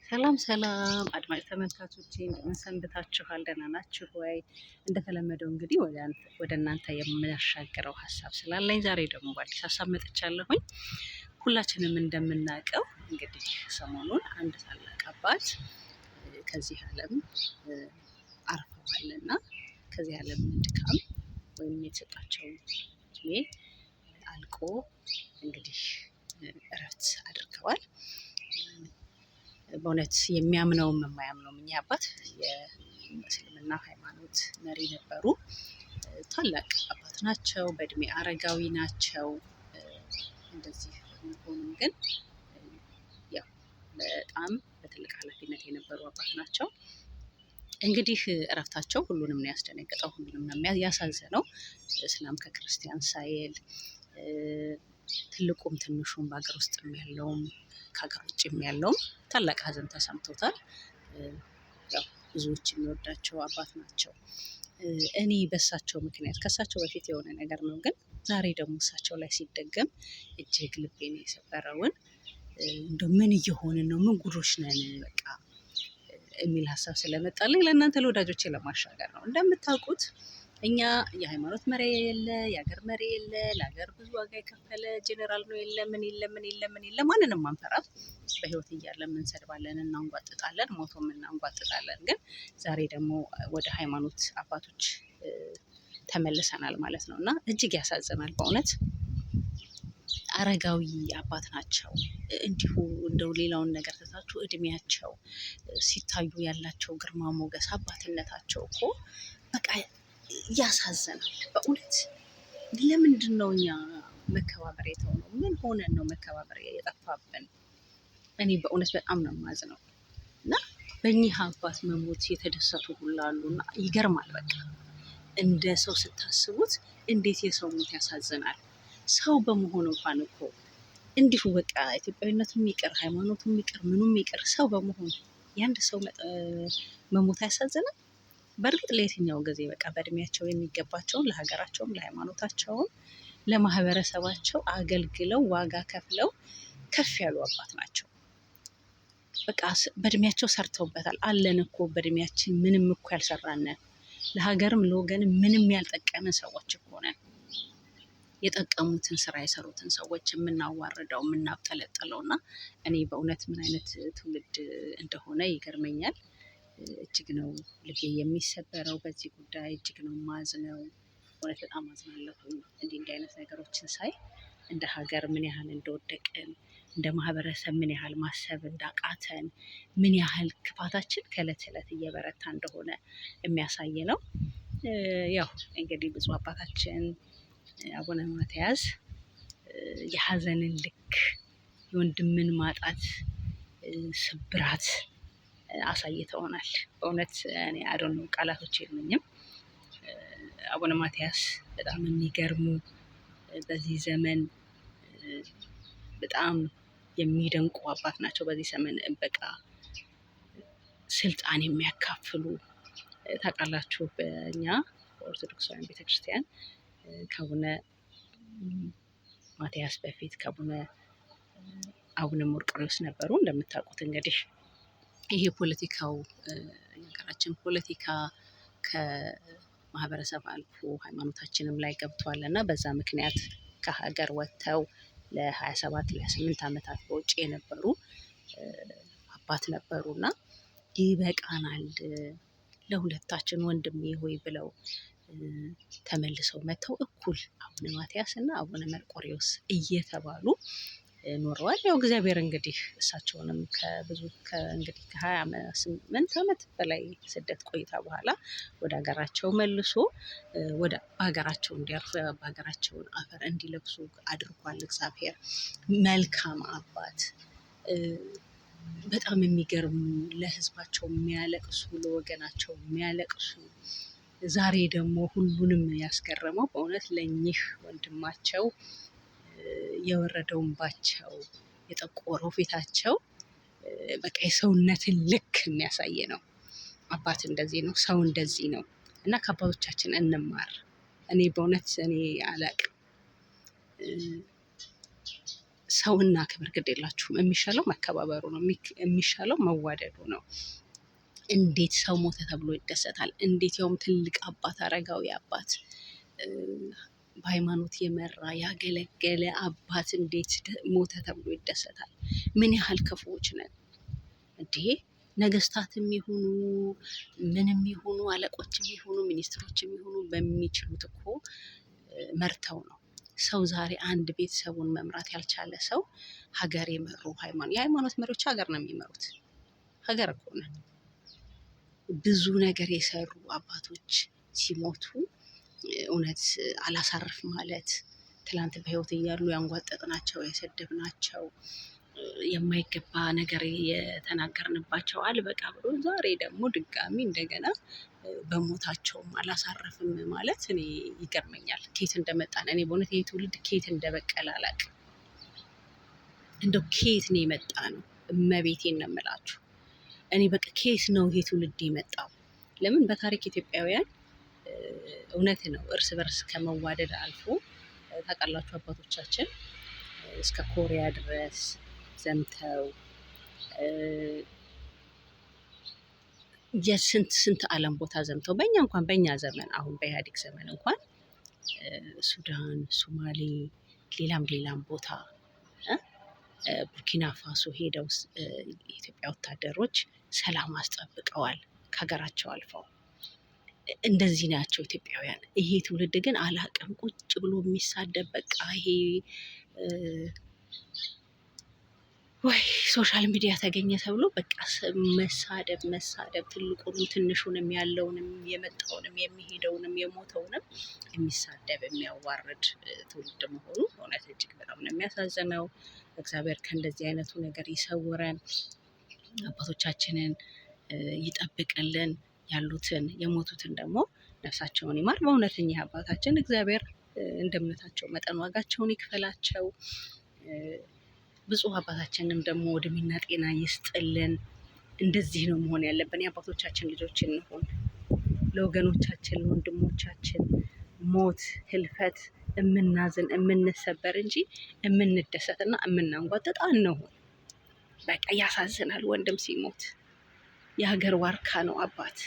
ሰላም ሰላም አድማጭ ተመልካቾቼ እንደምን ሰንብታችኋል? ደህና ናችሁ ወይ? እንደተለመደው እንግዲህ ወደ እናንተ የምናሻገረው ሀሳብ ስላለኝ ዛሬ ደግሞ በአዲስ ሀሳብ መጥቻለሁኝ። ሁላችንም እንደምናውቀው እንግዲህ ሰሞኑን አንድ ታላቅ አባት ከዚህ ዓለም አርፈዋልና ከዚህ ዓለም ድካም ወይም የተሰጣቸው እድሜ አልቆ እንግዲህ እረፍት አድርገዋል። በእውነት የሚያምነውም የማያምነውም እኚህ አባት የእስልምና ሃይማኖት መሪ ነበሩ። ታላቅ አባት ናቸው። በእድሜ አረጋዊ ናቸው። እንደዚህ ሆኖም ግን ያው በጣም በትልቅ ኃላፊነት የነበሩ አባት ናቸው። እንግዲህ እረፍታቸው ሁሉንም ነው ያስደነገጠው፣ ሁሉንም ነው ያሳዘነው። እስላም ከክርስቲያን ሳይል ትልቁም ትንሹም በሀገር ውስጥም ያለውም ከሀገር ውጭም ያለውም ታላቅ ሀዘን ተሰምቶታል። ያው ብዙዎች የሚወዳቸው አባት ናቸው። እኔ በእሳቸው ምክንያት ከእሳቸው በፊት የሆነ ነገር ነው፣ ግን ዛሬ ደግሞ እሳቸው ላይ ሲደገም እጅግ ልቤን የሰበረውን እንደው ምን እየሆንን ነው፣ ምን ጉዶች ነን በቃ የሚል ሀሳብ ስለመጣልኝ ለእናንተ ለወዳጆቼ ለማሻገር ነው። እንደምታውቁት እኛ የሃይማኖት መሪ የለ፣ የሀገር መሪ የለ፣ ለሀገር ብዙ ዋጋ የከፈለ ጄኔራል ነው የለ፣ ምን የለ፣ ማንንም አንፈራም። በህይወት እያለን እንሰድባለን፣ እናንጓጥጣለን፣ ሞቶም እናንጓጥጣለን። ግን ዛሬ ደግሞ ወደ ሃይማኖት አባቶች ተመልሰናል ማለት ነው እና እጅግ ያሳዝናል በእውነት። አረጋዊ አባት ናቸው። እንዲሁ እንደው ሌላውን ነገር ትታችሁ እድሜያቸው ሲታዩ ያላቸው ግርማ ሞገስ አባትነታቸው እኮ በቃ ያሳዝናል በእውነት። ለምንድን ነው እኛ መከባበር የተሆነው? ምን ሆነን ነው መከባበር የጠፋብን? እኔ በእውነት በጣም ነው የማዝነው እና በእኚህ አባት መሞት የተደሰቱ ሁሉ አሉና ይገርማል። በቃ እንደ ሰው ስታስቡት እንዴት የሰው ሞት ያሳዝናል። ሰው በመሆኑ እንኳን እኮ እንዲሁ በቃ ኢትዮጵያዊነቱም ይቅር፣ ሃይማኖቱም ይቅር፣ ምኑም ይቅር፣ ሰው በመሆኑ የአንድ ሰው መሞት አያሳዝንም? በእርግጥ ለየትኛው ጊዜ በቃ በእድሜያቸው የሚገባቸውን ለሀገራቸውም ለሃይማኖታቸውም ለማህበረሰባቸው አገልግለው ዋጋ ከፍለው ከፍ ያሉ አባት ናቸው። በቃ በእድሜያቸው ሰርተውበታል። አለን እኮ በእድሜያችን ምንም እኮ ያልሰራነን፣ ለሀገርም ለወገንም ምንም ያልጠቀምን ሰዎች እኮ ነን። የጠቀሙትን ስራ የሰሩትን ሰዎች የምናዋርደው የምናብጠለጥለው እና እኔ በእውነት ምን አይነት ትውልድ እንደሆነ ይገርመኛል። እጅግ ነው ልቤ የሚሰበረው በዚህ ጉዳይ፣ እጅግ ነው ማዝነው። እውነት በጣም አዝናለሁ እንዲህ አይነት ነገሮችን ሳይ። እንደ ሀገር ምን ያህል እንደወደቅን፣ እንደ ማህበረሰብ ምን ያህል ማሰብ እንዳቃተን፣ ምን ያህል ክፋታችን ከእለት ዕለት እየበረታ እንደሆነ የሚያሳይ ነው። ያው እንግዲህ ብፁዕ አባታችን አቡነ ማትያስ የሀዘንን ልክ፣ የወንድምን ማጣት ስብራት አሳይተውናል። በእውነት እኔ አዶን ነው ቃላቶች የሉኝም። አቡነ ማትያስ በጣም የሚገርሙ በዚህ ዘመን በጣም የሚደንቁ አባት ናቸው። በዚህ ዘመን በቃ ስልጣን የሚያካፍሉ ታውቃላችሁ። በእኛ በኦርቶዶክሳውያን ቤተክርስቲያን ከአቡነ ማትያስ በፊት አቡነ መርቆሬዎስ ነበሩ። እንደምታውቁት እንግዲህ ይሄ ፖለቲካው የሀገራችን ፖለቲካ ከማህበረሰብ አልፎ ሃይማኖታችንም ላይ ገብቷል እና በዛ ምክንያት ከሀገር ወጥተው ለ27 ለ28 ዓመታት በውጭ የነበሩ አባት ነበሩና ይበቃናል ለሁለታችን ወንድሜ ሆይ ብለው ተመልሰው መጥተው እኩል አቡነ ማትያስ እና አቡነ መርቆሬዎስ እየተባሉ ኖረዋል። ያው እግዚአብሔር እንግዲህ እሳቸውንም እንግዲህ ከ28 ዓመት በላይ ስደት ቆይታ በኋላ ወደ ሀገራቸው መልሶ በሀገራቸው እንዲያርፉ በሀገራቸውን አፈር እንዲለብሱ አድርጓል እግዚአብሔር። መልካም አባት፣ በጣም የሚገርሙ ለህዝባቸው የሚያለቅሱ፣ ለወገናቸው የሚያለቅሱ። ዛሬ ደግሞ ሁሉንም ያስገረመው በእውነት ለእኚህ ወንድማቸው የወረደው እንባቸው፣ የጠቆረው ፊታቸው በቃ የሰውነትን ልክ የሚያሳይ ነው። አባት እንደዚህ ነው፣ ሰው እንደዚህ ነው እና ከአባቶቻችን እንማር። እኔ በእውነት አላቅም ሰውና ክብር ግድ የላችሁም። የሚሻለው መከባበሩ ነው፣ የሚሻለው መዋደዱ ነው። እንዴት ሰው ሞተ ተብሎ ይደሰታል? እንዴት ያውም ትልቅ አባት፣ አረጋዊ አባት፣ በሃይማኖት የመራ ያገለገለ አባት እንዴት ሞተ ተብሎ ይደሰታል? ምን ያህል ክፉዎች ነን እንዴ! ነገስታትም ይሁኑ ምንም ይሁኑ አለቆችም ይሁኑ ሚኒስትሮችም ይሁኑ በሚችሉት እኮ መርተው ነው። ሰው ዛሬ አንድ ቤተሰቡን መምራት ያልቻለ ሰው ሀገር የመሩ የሃይማኖት መሪዎች ሀገር ነው የሚመሩት። ሀገር እኮ ነን። ብዙ ነገር የሰሩ አባቶች ሲሞቱ እውነት አላሳርፍ ማለት ትላንት በህይወት እያሉ ያንጓጠጥናቸው የሰደብናቸው የማይገባ ነገር የተናገርንባቸው አልበቃ ብሎ ዛሬ ደግሞ ድጋሚ እንደገና በሞታቸውም አላሳረፍም ማለት እኔ ይገርመኛል። ኬት እንደመጣን እኔ በእውነት ይህ ትውልድ ኬት እንደበቀለ አላውቅም። እንደው ኬት ነው የመጣ ነው? እመቤቴን ነው የምላችሁ። እኔ በቃ ኬት ነው ይሄ ትውልድ የመጣው? ለምን በታሪክ ኢትዮጵያውያን እውነት ነው እርስ በርስ ከመዋደድ አልፎ ታውቃላችሁ አባቶቻችን እስከ ኮሪያ ድረስ ዘምተው የስንት ዓለም ቦታ ዘምተው በእኛ ዘመን አሁን በኢህአዴግ ዘመን እንኳን ሱዳን፣ ሶማሌ፣ ሌላም ቦታ ቡርኪና ፋሶ ሄደው የኢትዮጵያ ወታደሮች ሰላም አስጠብቀዋል ከሀገራቸው አልፈው። እንደዚህ ናቸው ኢትዮጵያውያን። ይሄ ትውልድ ግን አላቅም ቁጭ ብሎ የሚሳደብ በቃ ይሄ ወይ ሶሻል ሚዲያ ተገኘ ተብሎ በቃ መሳደብ ትልቁንም ትንሹንም ያለውንም የመጣውንም የሚሄደውንም የሞተውንም የሚሳደብ የሚያዋርድ ትውልድ መሆኑ እውነት እጅግ በጣም ነው የሚያሳዝነው። እግዚአብሔር ከእንደዚህ አይነቱ ነገር ይሰውረን፣ አባቶቻችንን ይጠብቅልን፣ ያሉትን የሞቱትን ደግሞ ነፍሳቸውን ይማር። በእውነተኛ አባታችን እግዚአብሔር እንደ እምነታቸው መጠን ዋጋቸውን ይክፈላቸው። ብፁዕ አባታችንም ደግሞ እድሜና ጤና ይስጥልን። እንደዚህ ነው መሆን ያለብን። የአባቶቻችን ልጆች እንሆን። ለወገኖቻችን ለወንድሞቻችን ሞት ህልፈት የምናዝን የምንሰበር እንጂ የምንደሰትና የምናንጓጥጥ አንሆን። በቃ ያሳዝናል። ወንድም ሲሞት የሀገር ዋርካ ነው አባት።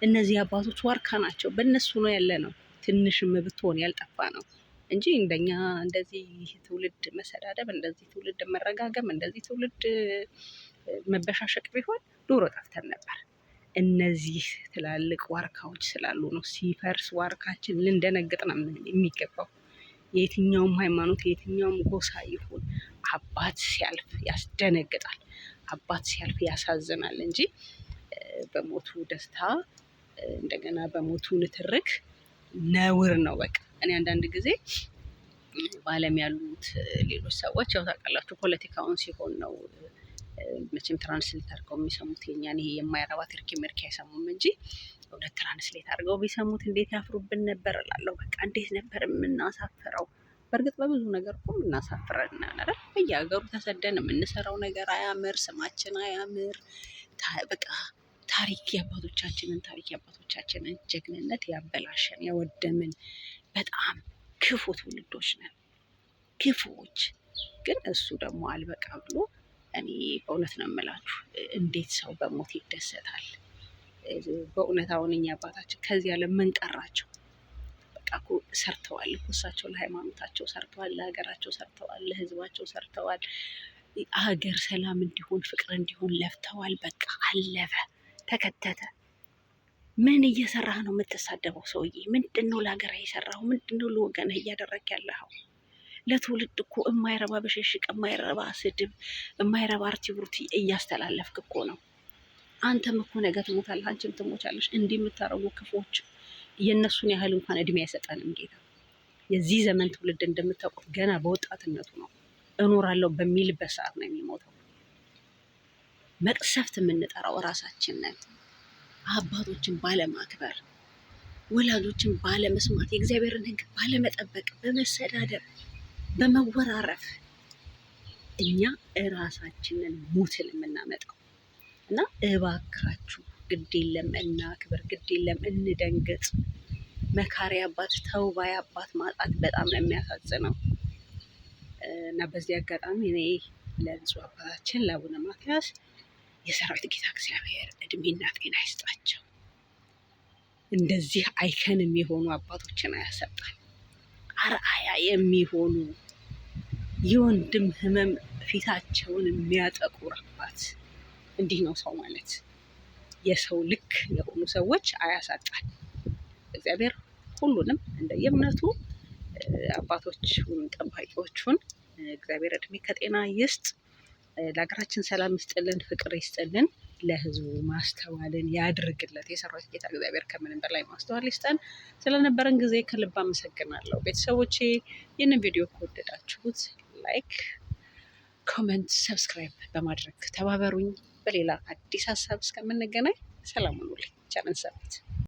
እነዚህ አባቶች ዋርካ ናቸው። በእነሱ ነው ያለ ነው። ትንሽም ብትሆን ያልጠፋ ነው እንጂ እንደኛ እንደዚህ ትውልድ መሰዳደብ፣ እንደዚህ ትውልድ መረጋገም፣ እንደዚህ ትውልድ መበሻሸቅ ቢሆን ዶሮ ጠፍተን ነበር። እነዚህ ትላልቅ ዋርካዎች ስላሉ ነው። ሲፈርስ ዋርካችን ልንደነግጥ ነው የሚገባው። የየትኛውም ሃይማኖት የየትኛውም ጎሳ ይሁን አባት ሲያልፍ ያስደነግጣል፣ አባት ሲያልፍ ያሳዝናል እንጂ በሞቱ ደስታ እንደገና በሞቱ ንትርክ ነውር ነው። በቃ እኔ አንዳንድ ጊዜ በዓለም ያሉት ሌሎች ሰዎች ያው ታውቃላችሁ ፖለቲካውን ሲሆን ነው መቼም ትራንስሌት አድርገው የሚሰሙት የኛን ይሄ የማይረባ ትርኪ ምርኪ አይሰሙም እንጂ እውነት ትራንስሌት አድርገው ቢሰሙት እንዴት ያፍሩብን ነበር እላለሁ። በቃ እንዴት ነበር የምናሳፍረው። በእርግጥ በብዙ ነገር እኮ የምናሳፍረን አይደል? በየሀገሩ ተሰደን የምንሰራው ነገር አያምር፣ ስማችን አያምር። በቃ የአባቶቻችንን ጀግንነት ያበላሸን ያወደምን በጣም ክፉ ትውልዶች ነን፣ ክፉዎች። ግን እሱ ደግሞ አልበቃ ብሎ እኔ በእውነት ነው የምላችሁ እንዴት ሰው በሞት ይደሰታል? በእውነት አሁን እኛ አባታችን ከዚህ ዓለም ምን ቀራቸው? በቃ እኮ ሰርተዋል እኮ እሳቸው ለሃይማኖታቸው ሰርተዋል፣ ለሀገራቸው ሰርተዋል፣ ለሕዝባቸው ሰርተዋል። ሀገር ሰላም እንዲሆን ፍቅር እንዲሆን ለፍተዋል። በቃ አለፈ ተከተተ። ምን እየሰራህ ነው የምትሳደበው ሰውዬ? ምንድን ነው ለሀገር የሰራው? ምንድን ነው ለወገንህ እያደረግ ያለኸው? ለትውልድ እኮ የማይረባ በሽሽቅ የማይረባ ስድብ የማይረባ አርቲቡርቲ እያስተላለፍክ እኮ ነው። አንተም እኮ ነገ ትሞታለህ፣ አንቺም ትሞቻለሽ። እንዲህ የምታረጉ ክፎች የእነሱን ያህል እንኳን እድሜ አይሰጠንም ጌታ። የዚህ ዘመን ትውልድ እንደምታውቁት ገና በወጣትነቱ ነው እኖራለሁ በሚልበት ሰዓት ነው የሚሞተው። መቅሰፍት የምንጠራው እራሳችን ነን። አባቶችን ባለማክበር፣ ወላጆችን ባለመስማት፣ የእግዚአብሔርን ሕግ ባለመጠበቅ፣ በመሰዳደብ፣ በመወራረፍ እኛ እራሳችንን ሞትን የምናመጣው እና እባካችሁ ግድ የለም እናክብር፣ ግድ የለም እንደንገጥ። መካሪ አባት ተውባይ አባት ማጣት በጣም ነው የሚያሳዝነው። እና በዚህ አጋጣሚ እኔ ለብፁዕ አባታችን ለአቡነ ማትያስ የሰራዊት ጌታ እግዚአብሔር እድሜና ጤና ይስጣቸው። እንደዚህ አይከን የሚሆኑ አባቶችን አያሰጣል። አርአያ የሚሆኑ የወንድም ህመም ፊታቸውን የሚያጠቁር አባት። እንዲህ ነው ሰው ማለት። የሰው ልክ የሆኑ ሰዎች አያሳጣል። እግዚአብሔር ሁሉንም እንደየእምነቱ አባቶቹን ጠባቂዎቹን እግዚአብሔር እድሜ ከጤና ይስጥ። ለሀገራችን ሰላም ይስጥልን፣ ፍቅር ይስጥልን፣ ለህዝቡ ማስተዋልን ያድርግለት። የሰራዊት ጌታ እግዚአብሔር ከምንም በላይ ማስተዋል ይስጠን። ስለነበረን ጊዜ ከልብ አመሰግናለሁ። ቤተሰቦቼ ይህንን ቪዲዮ ከወደዳችሁት ላይክ፣ ኮመንት፣ ሰብስክራይብ በማድረግ ተባበሩኝ። በሌላ አዲስ ሀሳብ እስከምንገናኝ ሰላም ሁኑልኝ። ቸር ሰንብቱ።